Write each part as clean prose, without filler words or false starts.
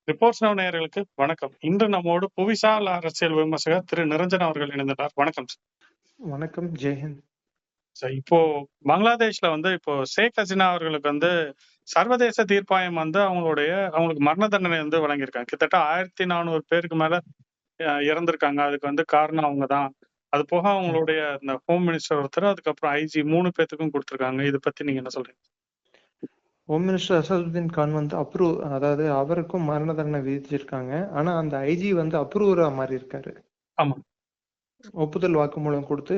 Reports now நேயர்களுக்கு வணக்கம். இன்று நம்மோடு புவிசார் அரசியல் விமர்சகர் திரு நிரஞ்சன் அவர்கள் இணைந்துள்ளார். வணக்கம் சார். வணக்கம், ஜெய்ஹிந்த். சார், இப்போ பங்களாதேஷ்ல இப்போ ஷேக் ஹசீனா அவர்களுக்கு சர்வதேச தீர்ப்பாயம் அவங்களுக்கு மரண தண்டனை வழங்கியிருக்காங்க. கிட்டத்தட்ட 1400 பேருக்கு மேல இறந்திருக்காங்க. அதுக்கு காரணம் அவங்க தான். அது போக அவங்களுடைய இந்த ஹோம் மினிஸ்டர் ஒருத்தர், அதுக்கப்புறம் ஐஜி 3 பேத்துக்கும் கொடுத்திருக்காங்க. இதை பத்தி நீங்க என்ன சொல்றீங்க? ஹோம் மினிஸ்டர் அசதுதீன் கான் அதாவது அவருக்கும் மரண தண்டனை விதிச்சிருக்காங்க. ஆனா அந்த ஐஜி அப்ரூவரா மாறி இருக்காரு. ஆமா, ஒப்புதல் வாக்குமூலம் கொடுத்து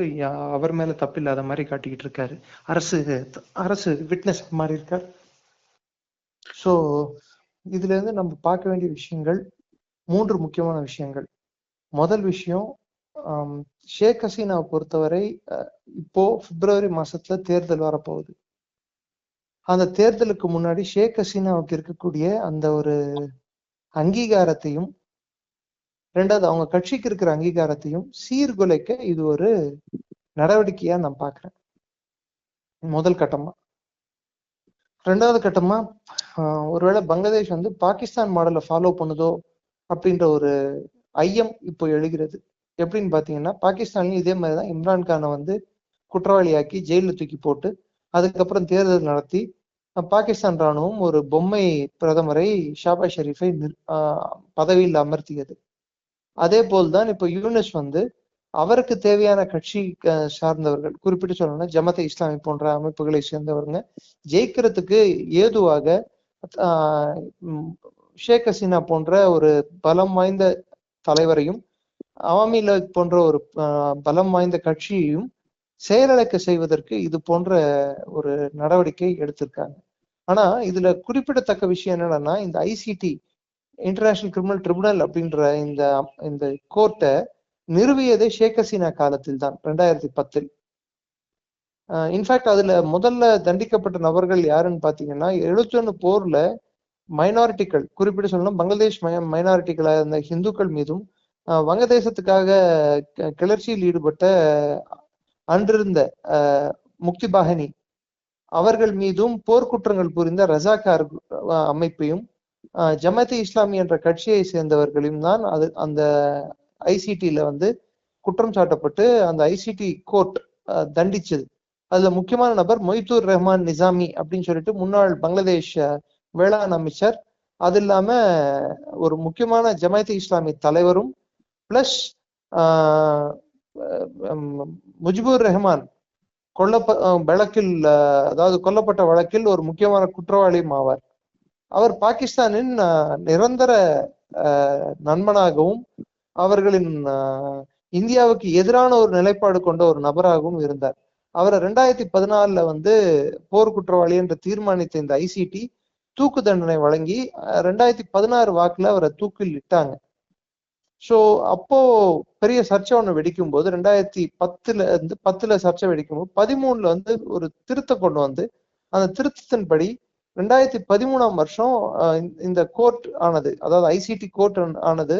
அவர் மேல தப்பில்லாத மாதிரி காட்டிக்கிட்டு இருக்காரு. அரசு விட்னஸ் மாறி இருக்காரு. சோ இதுல இருந்து நம்ம பார்க்க வேண்டிய விஷயங்கள் 3 முக்கியமான விஷயங்கள். முதல் விஷயம், ஷேக் ஹசீனாவை பொறுத்தவரை இப்போ பிப்ரவரி மாசத்துல தேர்தல் வரப்போகுது. அந்த தேர்தலுக்கு முன்னாடி ஷேக் ஹசீனாவுக்கு இருக்கக்கூடிய அந்த ஒரு அங்கீகாரத்தையும், ரெண்டாவது அவங்க கட்சிக்கு இருக்கிற அங்கீகாரத்தையும் சீர்குலைக்க இது ஒரு நடவடிக்கையா நான் பாக்குறேன். முதல் கட்டமா. ரெண்டாவது கட்டமா, ஒருவேளை பங்களாதேஷ் பாகிஸ்தான் மாடலை ஃபாலோ பண்ணுதோ அப்படின்ற ஒரு ஐயம் இப்போ எழுகிறது. எப்படின்னு பாத்தீங்கன்னா, பாகிஸ்தான்லயும் இதே மாதிரிதான் இம்ரான்கானை குற்றவாளியாக்கி ஜெயில தூக்கி போட்டு அதுக்கப்புறம் தேர்தல் நடத்தி பாகிஸ்தான் ராணுவம் ஒரு பொம்மை பிரதமரை ஷாபாஸ் ஷெரீஃபை பதவியில் அமர்த்தியது. அதே போல்தான் இப்போ யூனிஸ் அவருக்கு தேவையான கட்சி சார்ந்தவர்கள், குறிப்பிட்டு சொல்லணும்னா ஜமாத் இஸ்லாமி போன்ற அமைப்புகளை சேர்ந்தவங்க ஜெயிக்கிறதுக்கு ஏதுவாக ஷேக் ஹசீனா போன்ற ஒரு பலம் வாய்ந்த தலைவரையும், அவாமி லீக் போன்ற ஒரு பலம் வாய்ந்த கட்சியையும் செயலிழக்க செய்வதற்கு இது போன்ற ஒரு நடவடிக்கை எடுத்திருக்காங்க. ஆனா இதுல குறிப்பிடத்தக்க விஷயம் என்னன்னா, இந்த ஐசிடி இன்டர்நேஷனல் கிரிமினல் ட்ரிபுனல் அப்படின்ற இந்த கோர்ட்டை நிறுவியதே ஷேக் ஹசீனா காலத்தில் தான், 2010. இன்ஃபேக்ட் அதுல முதல்ல தண்டிக்கப்பட்ட நபர்கள் யாருன்னு பாத்தீங்கன்னா, 71 போர்ல மைனாரிட்டிகள், குறிப்பிட்டு சொல்லணும் பங்களாதேஷ் மைனாரிட்டிகளாக இருந்த ஹிந்துக்கள் மீதும், வங்கதேசத்துக்காக கிளர்ச்சியில் ஈடுபட்ட அன்றிருந்த முக்தி பாஹினி அவர்கள் மீதும் போர்க்குற்றங்கள் புரிந்த ரஜாக்கார் அமைப்பையும், ஜமாத் இஸ்லாமி என்ற கட்சியை சேர்ந்தவர்களையும் தான் அந்த ஐசிடில குற்றம் சாட்டப்பட்டு அந்த ஐசிடி கோர்ட் தண்டிச்சது. அதுல முக்கியமான நபர் மொய்தூர் ரஹ்மான் நிசாமி அப்படின்னு சொல்லிட்டு முன்னாள் பங்களாதேஷ் வேளாண் அமைச்சர், அது இல்லாம ஒரு முக்கியமான ஜமாத் இஸ்லாமி தலைவரும் பிளஸ் முஜிபுர் ரஹ்மான் வழக்கில், அதாவது கொல்லப்பட்ட வழக்கில் ஒரு முக்கியமான குற்றவாளியும் ஆவார். அவர் பாகிஸ்தானின் நிரந்தர நண்பனாகவும் அவர்களின் இந்தியாவுக்கு எதிரான ஒரு நிலைப்பாடு கொண்ட ஒரு நபராகவும் இருந்தார். அவரை 2014 போர் குற்றவாளி என்று தீர்மானித்த இந்த ஐசிடி தூக்கு தண்டனை வழங்கி 2016 வாக்குல அவரை தூக்கில் இட்டாங்க. ஸோ அப்போ பெரிய சர்ச்சை ஒண்ணு வெடிக்கும் போது, 2010 சர்ச்சை வெடிக்கும் போது 13 ஒரு திருத்தம் கொண்டு அந்த திருத்தத்தின்படி 2013 இந்த கோர்ட் ஆனது, அதாவது ஐசிடி கோர்ட் ஆனது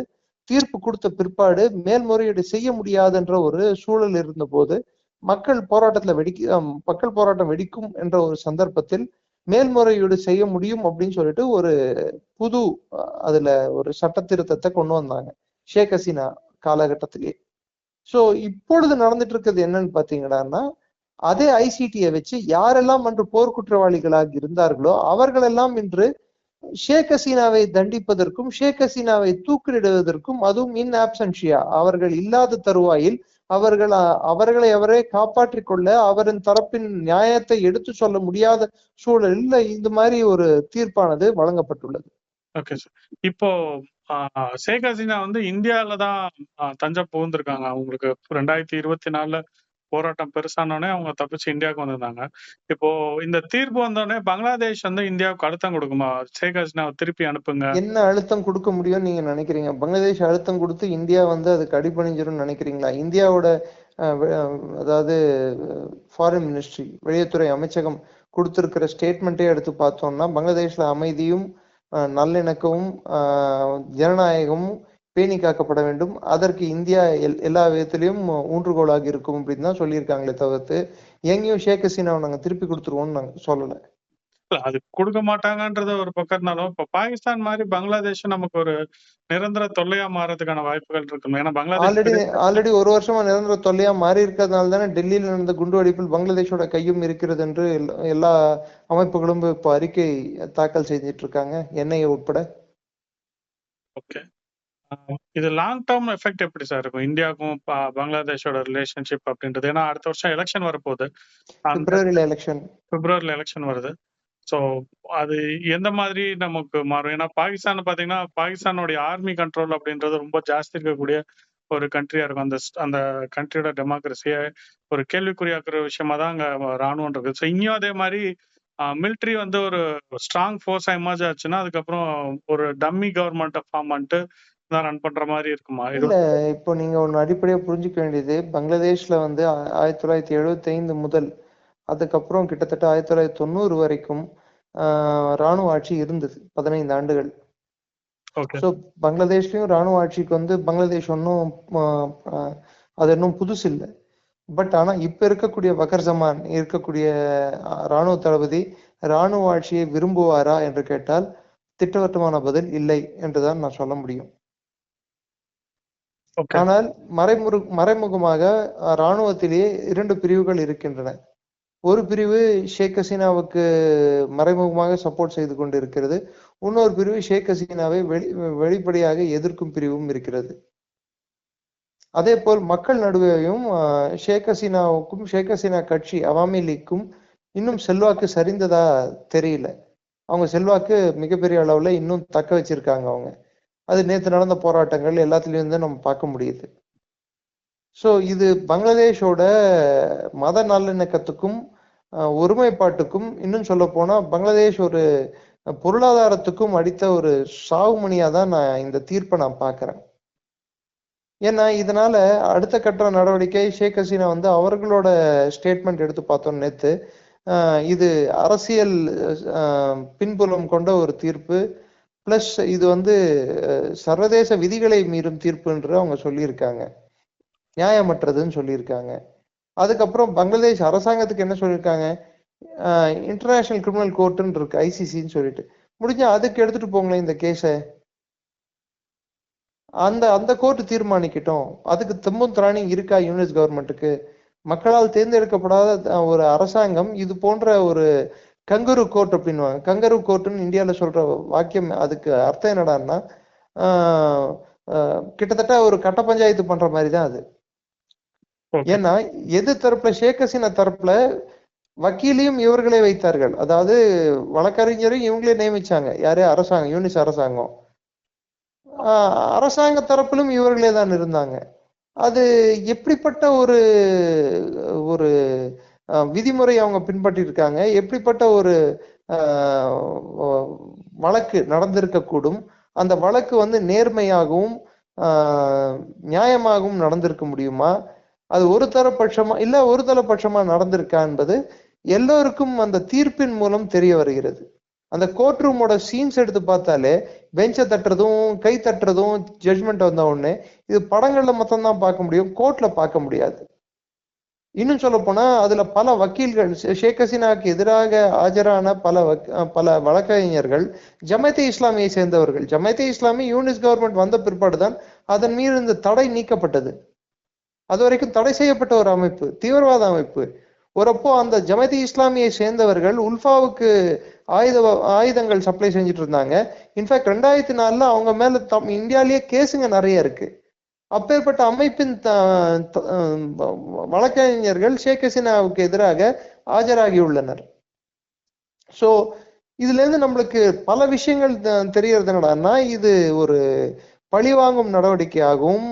தீர்ப்பு கொடுத்த பிற்பாடு மேல்முறையீடு செய்ய முடியாதுன்ற ஒரு சூழல் இருந்த போது, மக்கள் போராட்டம் வெடிக்கும் என்ற ஒரு சந்தர்ப்பத்தில் மேல்முறையீடு செய்ய முடியும் அப்படின்னு சொல்லிட்டு ஒரு புது அதுல ஒரு சட்ட திருத்தத்தை கொண்டு வந்தாங்க ஷேக் ஹசீனா காலகட்டத்திலே. சோ இப்பொழுது நடந்துட்டு இருக்கிறது என்னன்னு பாத்தீங்கன்னா, அதே ஐசிடியை வச்சு யாரெல்லாம் அன்று போர்க்குற்றவாளிகளாக இருந்தார்களோ அவர்களெல்லாம் இன்று ஷேக் ஹசீனாவை தண்டிப்பதற்கும் ஷேக் ஹசீனாவை தூக்கிலிடுவதற்கும், அதுவும் இன் ஆப்சன்ஷியா, அவர்கள் இல்லாத தருவாயில் அவர்களை அவரே காப்பாற்றிக் கொள்ள அவரின் தரப்பின் நியாயத்தை எடுத்து சொல்ல முடியாத சூழலில் இந்த மாதிரி ஒரு தீர்ப்பானது வழங்கப்பட்டுள்ளது. Okay sir. இப்போ ஷேக் ஹசீனா இந்தியாவில தான் தஞ்சம் புகுந்திருக்காங்க. அவங்களுக்கு 2024 போராட்டம் பெருசானோடனே அவங்க தப்பிச்சு இந்தியாவுக்கு வந்திருந்தாங்க. இப்போ இந்த தீர்ப்பு வந்தோடனே பங்களாதேஷ் இந்தியாவுக்கு அழுத்தம் கொடுக்குமா, ஷேக் ஹசீனாவை திருப்பி அனுப்புங்க? என்ன அழுத்தம் கொடுக்க முடியும் நீங்க நினைக்கிறீங்க? பங்களாதேஷ் அழுத்தம் கொடுத்து இந்தியா அதுக்கு அடிபணிஞ்சிரும் நினைக்கிறீங்களா? இந்தியாவோட அதாவது ஃபாரின் மினிஸ்ட்ரி, வெளியுறவுத்துறை அமைச்சகம் கொடுத்திருக்கிற ஸ்டேட்மெண்ட்டே எடுத்து பார்த்தோம்னா, பங்களாதேஷ்ல அமைதியும் நல்லிணக்கமும் ஜனநாயகமும் பேணி காக்கப்பட வேண்டும், அதற்கு இந்தியா எல்லா விதத்திலையும் ஊன்றுகோலாக இருக்கும் அப்படின்னு தான் சொல்லியிருக்காங்களே தவிர்த்து எங்கேயும் ஷேக் ஹசீனாவை நாங்க திருப்பி கொடுத்துருவோம்னு நாங்க சொல்லல. அது கொடுக்க மாட்டாங்கன்றது ஒரு பக்கம் இருந்தாலும், இப்ப பாகிஸ்தான் மாரி பங்களாதேஷ் நமக்கு ஒரு நிரந்தர தொல்லையா மாறதுக்கான வாய்ப்புகள் இருக்கும். ஏன்னா பங்களாதேஷ் ஆல்ரெடி ஆல்ரெடி ஒரு வருஷமா நிரந்தர தொல்லையா மாறி இருக்கிறதுனால தானே டெல்லியில் நடந்த குண்டுவெடிப்பில் பங்களாதேஷோட கையும் இருக்கிறது என்று எல்லா அமைப்புகளும் இப்போ அறிக்கை தாக்கல் செய்துட்டு இருக்காங்க, என்ஐஏ உட்பட. ஓகே. இது லாங் டேர்ம் எஃபெக்ட் எப்படி சார் இருக்கும் இந்தியாவுக்கும் பங்களாதேஷோட ரிலேஷன்ஷிப் அப்படின்றது? ஏன்னா அடுத்த வருஷம் எலெக்ஷன் வரப்போகுது. பிப்ரவரியில எலெக்ஷன். பிப்ரவரியில எலெக்ஷன் வருது. ஸோ அது எந்த மாதிரி நமக்கு மாறும்? ஏன்னா பாகிஸ்தான் பார்த்தீங்கன்னா, பாகிஸ்தானுடைய ஆர்மி கண்ட்ரோல் அப்படின்றது ரொம்ப ஜாஸ்தி இருக்கக்கூடிய ஒரு கண்ட்ரியா இருக்கும். அந்த அந்த கண்ட்ரியோட டெமோக்ரஸியை ஒரு கேள்விக்குறியாக்குற விஷயமா தான் அங்கே ராணுவம் இருக்கு. ஸோ இங்கேயும் அதே மாதிரி மிலிட்ரி வந்து ஒரு ஸ்ட்ராங் ஃபோர்ஸா எமர்ஜ் ஆச்சுன்னா அதுக்கப்புறம் ஒரு டம்மி கவர்மெண்ட்டை ஃபார்ம் பண்ணிட்டு தான் ரன் பண்ற மாதிரி இருக்குமா? இல்ல, இப்போ நீங்க ஒண்ணு அடிப்படையா புரிஞ்சுக்க வேண்டியது, பங்களாதேஷ்ல வந்து 1975 முதல் அதுக்கப்புறம் கிட்டத்தட்ட 1990 வரைக்கும் ராணுவ ஆட்சி இருந்தது, 15 ஆண்டுகள். ஓகே. ஸோ பங்களாதேஷ்லயும் ராணுவ ஆட்சிக்கு வந்து பங்களாதேஷ் ஒன்றும் அது இன்னும் புதுசு இல்லை. பட் ஆனா இப்ப இருக்கக்கூடிய வக்கர் ஜமான் இருக்கக்கூடிய ராணுவ தளபதி ராணுவ ஆட்சியை விரும்புவாரா என்று கேட்டால் திட்டவட்டமான பதில் இல்லை என்றுதான் நான் சொல்ல முடியும். ஆனால் மறைமுகமாக ராணுவத்திலேயே 2 பிரிவுகள் இருக்கின்றன. ஒரு பிரிவு ஷேக் ஹசீனாவுக்கு மறைமுகமாக சப்போர்ட் செய்து கொண்டிருக்கிறது, இன்னொரு பிரிவு ஷேக் ஹசீனாவை வெளிப்படையாக எதிர்க்கும் பிரிவும் இருக்கிறது. அதே போல் மக்கள் நடுவேயும் ஷேக் ஹசீனாவுக்கும் ஷேக் ஹசீனா கட்சி அவாமி லீக்கும் இன்னும் செல்வாக்கு சரிந்ததா தெரியல. அவங்க செல்வாக்கு மிகப்பெரிய அளவுல இன்னும் தக்க வச்சிருக்காங்க அவங்க. அது நேற்று நடந்த போராட்டங்கள் எல்லாத்துலயும் இருந்து நம்ம பார்க்க முடியுது. ஸோ இது பங்களாதேஷோட மத நல்லிணக்கத்துக்கும் ஒருமைப்பாட்டுக்கும், இன்னும் சொல்ல போனா பங்களாதேஷ் ஒரு பொருளாதாரத்துக்கும் அடித்த ஒரு சாவுமணியா தான் நான் இந்த தீர்ப்பை நான் பார்க்கிறேன். ஏன்னா இதனால அடுத்த கட்ட நடவடிக்கை ஷேக் ஹசீனா வந்து அவர்களோட ஸ்டேட்மெண்ட் எடுத்து பார்த்தோம் நேத்து. இது அரசியல் பின்புலம் கொண்ட ஒரு தீர்ப்பு, பிளஸ் இது வந்து சர்வதேச விதிகளை மீறும் தீர்ப்புன்ற அவங்க சொல்லியிருக்காங்க, நியாயமற்றதுன்னு சொல்லியிருக்காங்க. அதுக்கப்புறம் பங்களாதேஷ் அரசாங்கத்துக்கு என்ன சொல்லியிருக்காங்க, இன்டர்நேஷனல் கிரிமினல் கோர்ட்டுன்னு இருக்கு, ஐசிசின்னு சொல்லிட்டு, முடிஞ்சா அதுக்கு எடுத்துட்டு போங்களேன் இந்த கேஸை. அந்த கோர்ட் தீர்மானிக்கட்டும். அதுக்கு தெம்பும் திராணி இருக்கா யூனிஸ் கவர்மெண்ட்டுக்கு? மக்களால் தேர்ந்தெடுக்கப்படாத ஒரு அரசாங்கம் இது போன்ற ஒரு கங்கரு கோர்ட் அப்படின்வாங்க, கங்கரு கோர்ட்டுன்னு இந்தியாவில சொல்ற வாக்கியம், அதுக்கு அர்த்தம் என்னடான்னா கிட்டத்தட்ட ஒரு கட்ட பஞ்சாயத்து பண்ற மாதிரி தான் அது. ஏன்னா எது தரப்புல ஷேக் ஹசீனா தரப்புல வக்கீலையும் இவர்களே வைத்தார்கள், அதாவது வழக்கறிஞரையும் இவங்களே நியமிச்சாங்க. யாரு? அரசாங்கம், யூனிஸ் அரசாங்கம். அரசாங்க தரப்பிலும் இவர்களே தான் இருந்தாங்க. அது எப்படிப்பட்ட ஒரு ஒரு விதிமுறை அவங்க பின்பற்றி இருக்காங்க, எப்படிப்பட்ட ஒரு வழக்கு நடந்திருக்க கூடும், அந்த வழக்கு வந்து நேர்மையாகவும் நியாயமாகவும் நடந்திருக்க முடியுமா, அது ஒரு தரப்பட்சமா இல்ல ஒரு தரப்பட்சமா நடந்திருக்கா என்பது எல்லோருக்கும் அந்த தீர்ப்பின் மூலம் தெரிய வருகிறது. அந்த கோர்ட் ரூமோட சீன்ஸ் எடுத்து பார்த்தாலே பெஞ்சை தட்டுறதும் கை தட்டுறதும் ஜட்மெண்ட் வந்த உடனே இது படங்கள்ல மொத்தம் தான் பார்க்க முடியும், கோர்ட்ல பார்க்க முடியாது. இன்னும் சொல்ல போனா அதுல பல வக்கீல்கள், ஷேக் ஹசீனாவுக்கு எதிராக ஆஜரான பல வழக்கறிஞர்கள் ஜமாத்தே இஸ்லாமியை சேர்ந்தவர்கள். ஜமாத்தே இஸ்லாமி யூனிஸ் கவர்மெண்ட் வந்த பிற்பாடுதான் அதன் மீது இந்த தடை நீக்கப்பட்டது. அது வரைக்கும் தடை செய்யப்பட்ட ஒரு அமைப்பு, தீவிரவாத அமைப்பு. ஒருப்போ அந்த ஜமாத்தே இஸ்லாமியை சேர்ந்தவர்கள் உல்ஃபாவுக்கு ஆயுதங்கள் சப்ளை செஞ்சுட்டு இருந்தாங்க. இன்ஃபேக்ட் 2004 அவங்க மேல இந்தியாலேயே கேஸுங்க நிறைய இருக்கு. அப்பேற்பட்ட அமைப்பின் வழக்கறிஞர்கள் ஷேக் ஹசீனாவுக்கு எதிராக ஆஜராகியுள்ளனர். சோ இதுல இருந்து நம்மளுக்கு பல விஷயங்கள் தெரியறது என்னடான்னா, இது ஒரு பழிவாங்கும் நடவடிக்கையாகவும்,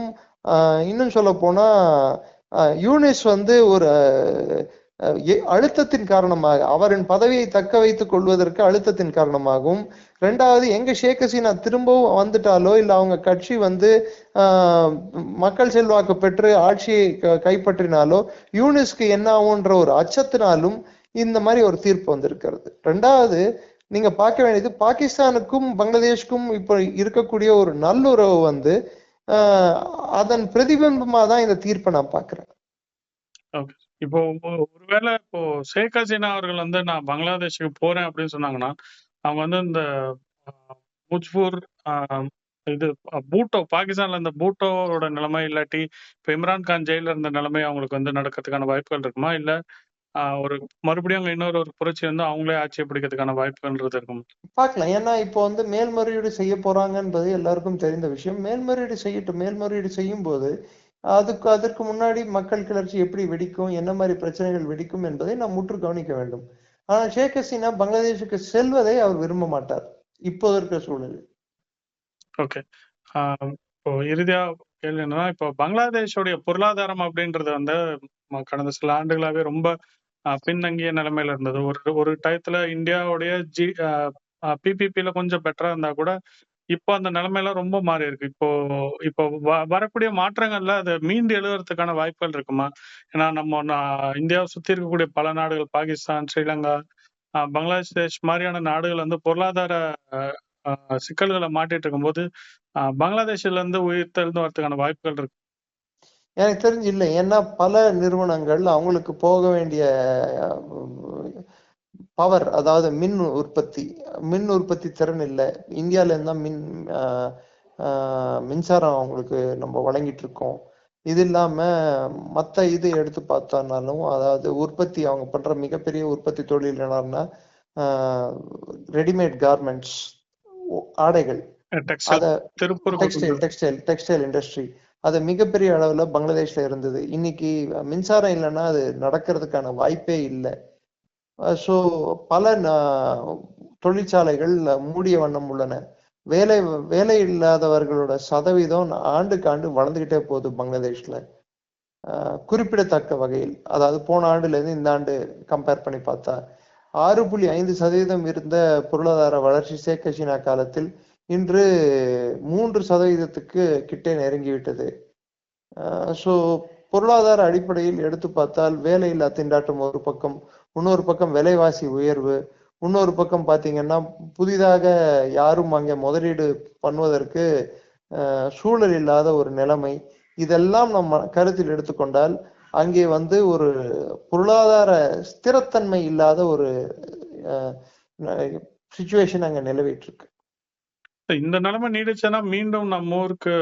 இன்னும் சொல்ல போனா யூனிஸ் வந்து ஒரு அழுத்தத்தின் காரணமாக, அவரின் பதவியை தக்க வைத்துக் கொள்வதற்கு அழுத்தத்தின் காரணமாகவும், ரெண்டாவது எங்க ஷேக் ஹசீனா திரும்பவும் வந்துட்டாலோ இல்ல அவங்க கட்சி வந்து மக்கள் செல்வாக்கு பெற்று ஆட்சியை கைப்பற்றினாலோ யூனிஸ்க்கு என்ன ஆகும்ன்ற ஒரு அச்சத்தினாலும் இந்த மாதிரி ஒரு தீர்ப்பு வந்திருக்கிறது. ரெண்டாவது நீங்க பார்க்க வேண்டியது, பாகிஸ்தானுக்கும் பங்களாதேஷ்க்கும் இப்ப இருக்கக்கூடிய ஒரு நல்லுறவு வந்து அதன் பிரதிபிம்பமா தான் இந்த தீர்ப்பை நான் பாக்குறேன். இப்போ ஒருவேளை இப்போ ஷேக் ஹசீனா அவர்கள் வந்து நான் பங்களாதேஷுக்கு போறேன் அப்படின்னு சொன்னாங்கன்னா, அவங்க வந்து இந்த முஜ்பூர் இது பூட்டோ பாகிஸ்தான்ல இந்த பூட்டோவோட நிலைமை இல்லாட்டி இப்போ இம்ரான் கான் ஜெயில இருந்த நிலைமை அவங்களுக்கு வந்து நடக்கிறதுக்கான வாய்ப்புகள் இருக்குமா? இல்ல ஒரு மறுபடியும் அங்க இன்னொரு ஒரு புரட்சி வந்து அவங்களே ஆட்சியை பிடிக்கிறதுக்கான வாய்ப்புகள்ன்றது இருக்குமா? பார்க்கலாம். ஏன்னா இப்போ வந்து மேல்முறையீடு செய்ய போறாங்க என்பது எல்லாருக்கும் தெரிந்த விஷயம். மேல்முறையீடு செய்யட்டும். மேல்முறையீடு செய்யும் போது அதற்கு முன்னாடி மக்கள் கிளர்ச்சி எப்படி வெடிக்கும், என்ன மாதிரி பிரச்சனைகள் வெடிக்கும் என்பதை நாம் முற்று கவனிக்க வேண்டும். ஆனால் ஷேக் ஹசீனா பங்களாதேஷுக்கு செல்வதை அவர் விரும்ப மாட்டார் இப்போது இருக்கிற சூழலில். ஓகே. இப்போ இறுதியா கேள்வி என்னன்னா, இப்போ பங்களாதேஷோடைய பொருளாதாரம் அப்படின்றது வந்து கடந்த சில ஆண்டுகளாவே ரொம்ப பின்தங்கிய நிலைமையில இருந்தது. ஒரு ஒரு டயத்துல இந்தியாவுடைய பிபிபில கொஞ்சம் பெட்டரா இருந்தா கூட, இப்போ அந்த நிலைமையெல்லாம் ரொம்ப மாறி இருக்கு. இப்போ இப்போ வரக்கூடிய மாற்றங்கள்ல அது மீண்டு எழுவறதுக்கான வாய்ப்புகள் இருக்குமா? ஏன்னா நம்ம இந்தியாவை சுத்தி இருக்கக்கூடிய பல நாடுகள் பாகிஸ்தான், ஸ்ரீலங்கா, பங்களாதேஷ் மாதிரியான நாடுகள் வந்து பொருளாதார சிக்கல்களை மாட்டிட்டு இருக்கும்போது பங்களாதேஷ்ல இருந்து உயிர் தெழுந்து வரதுக்கான வாய்ப்புகள் இருக்கு. எனக்கு தெரிஞ்சு இல்லை. ஏன்னா பல நிறுவனங்கள் அவங்களுக்கு போக வேண்டிய பவர், அதாவது மின் உற்பத்தி திறன் இல்லை. இந்தியால இருந்தா மின்சாரம் அவங்களுக்கு நம்ம வழங்கிட்டு இருக்கோம். இது இல்லாம மத்த இது எடுத்து பார்த்தோம்னாலும், அதாவது உற்பத்தி அவங்க பண்ற மிகப்பெரிய உற்பத்தி தொழில் என்னன்னா ரெடிமேட் கார்மெண்ட்ஸ், ஆடைகள். அத டெக்ஸ்டைல் இண்டஸ்ட்ரி அது மிகப்பெரிய அளவுல பங்களாதேஷ்ல இருந்தது. இன்னைக்கு மின்சாரம் இல்லைன்னா அது நடக்கிறதுக்கான வாய்ப்பே இல்லை. ஸோ பல தொழிற்சாலைகள் மூடிய வண்ணம் உள்ளன. வேலை இல்லாதவர்களோட சதவீதம் ஆண்டுக்கு ஆண்டு வளர்ந்துகிட்டே போகுது பங்களாதேஷ்ல, குறிப்பிடத்தக்க வகையில். அதாவது போன ஆண்டுல இருந்து இந்த ஆண்டு கம்பேர் பண்ணி பார்த்தா 6.5% இருந்த பொருளாதார வளர்ச்சி ஷேக் ஹசீனா காலத்தில் இன்று 3% கிட்டே நெருங்கிவிட்டது. ஸோ பொருளாதார அடிப்படையில் எடுத்து பார்த்தால் வேலையில்லா திண்டாட்டம் ஒரு பக்கம், இன்னொரு பக்கம் விலைவாசி உயர்வு, இன்னொரு பக்கம் பாத்தீங்கன்னா புதிதாக யாரும் அங்கே முதலீடு பண்ணுவதற்கு சூழல் இல்லாத ஒரு நிலைமை. இதெல்லாம் நம்ம கருத்தில் எடுத்துக்கொண்டால் அங்கே வந்து ஒரு பொருளாதார ஸ்திரத்தன்மை இல்லாத ஒரு சிச்சுவேஷன் அங்க நிலவிட்டு இருக்கு. இந்த நிலைமை நீடிச்சுன்னா மீண்டும் நம்ம ஊருக்கு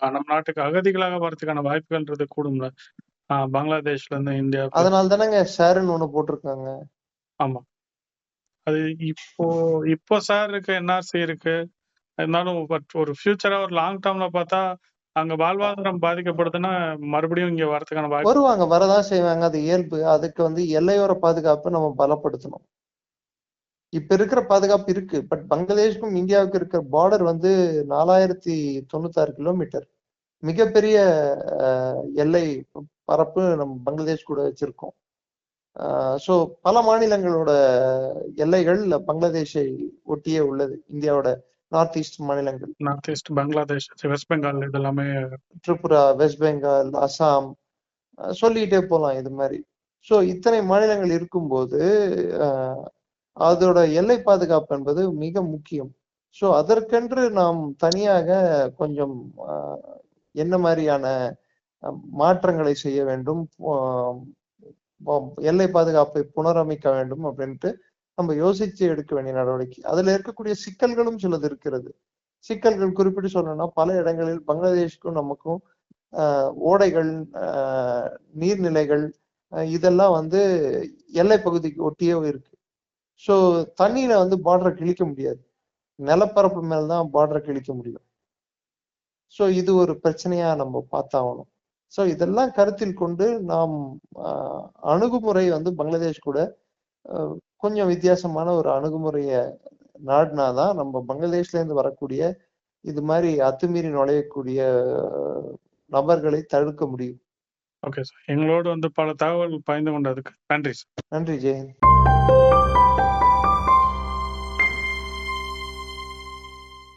நம்ம நாட்டுக்கு அகதிகளாக வரதுக்கான வாய்ப்புகள்ன்றது கூடும்ல, பங்களாதேஷ்ல இருந்து இந்தியா. அதனால தானங்க ஷேர்னு ஒண்ணு போட்டிருக்காங்க. ஆமா, அது இப்போ சார் இருக்கு, என்ஆர்சி இருக்கு. இருந்தாலும் ஒரு ஃபியூச்சரா ஒரு லாங் டேர்ம்ல பார்த்தா அங்க வாழ்வாதாரம் பாதிக்கப்படுதுன்னா மறுபடியும் இங்க வரதுக்கான வாய்ப்பு வருவாங்க, வரதான் செய்வாங்க. அது இயல்பு. அதுக்கு வந்து எல்லையோர பாதுகாப்பு நம்ம பலப்படுத்தணும். இப்ப இருக்கிற பாதுகாப்பு இருக்கு. பட் பங்களாதேஷ்க்கும் இந்தியாவுக்கு இருக்கிற பார்டர் வந்து 4096 கிலோமீட்டர். மிகப்பெரிய எல்லை பரப்பு நம்ம பங்களாதேஷ் கூட வச்சிருக்கோம். சோ பல மாநிலங்களோட எல்லைகள் பங்களாதேஷை ஒட்டியே உள்ளது. இந்தியாவோட நார்த் ஈஸ்ட் மாநிலங்கள், north east, Bangladesh, West Bengal, இதெல்லாமே திரிபுரா, வெஸ்ட் பெங்கால், அசாம், சொல்லிட்டே போலாம் இது மாதிரி. சோ இத்தனை மாநிலங்கள் இருக்கும்போது அதோட எல்லை பாதுகாப்பு என்பது மிக முக்கியம். சோ அதற்கென்று நாம் தனியாக கொஞ்சம் என்ன மாதிரியான மாற்றங்களை செய்ய வேண்டும், எல்லை பாதுகாப்பை புனரமைக்க வேண்டும் அப்படின்ட்டு நம்ம யோசிச்சு எடுக்க வேண்டிய நடவடிக்கை. அதுல இருக்கக்கூடிய சிக்கல்களும் சிலது இருக்கிறது. சிக்கல்கள் குறிப்பிட்டு சொல்லணும்னா, பல இடங்களில் பங்களாதேஷ்க்கும் நமக்கும் ஓடைகள், நீர்நிலைகள் இதெல்லாம் வந்து எல்லை பகுதிக்கு ஒட்டியே இருக்கு. ஸோ தண்ணியில வந்து பார்டரை கிழிக்க முடியாது, நிலப்பரப்பு மேல்தான் பார்டரை கிழிக்க முடியும். ஸோ இது ஒரு பிரச்சனையா நம்ம பார்த்தாகணும். ஸோ இதெல்லாம் கருத்தில் கொண்டு நாம் அணுகுமுறை வந்து பங்களாதேஷ் கூட கொஞ்சம் வித்தியாசமான ஒரு அணுகுமுறையை நாடினாதான் நம்ம பங்களாதேஷ்ல இருந்து வரக்கூடிய இது மாதிரி அத்துமீறி நுழையக்கூடிய நபர்களை தடுக்க முடியும். ஓகே சார், எங்களோடு வந்து பல தகவல் பகிர்ந்து கொண்டதுக்கு நன்றி சார். நன்றி ஜெயந்த்.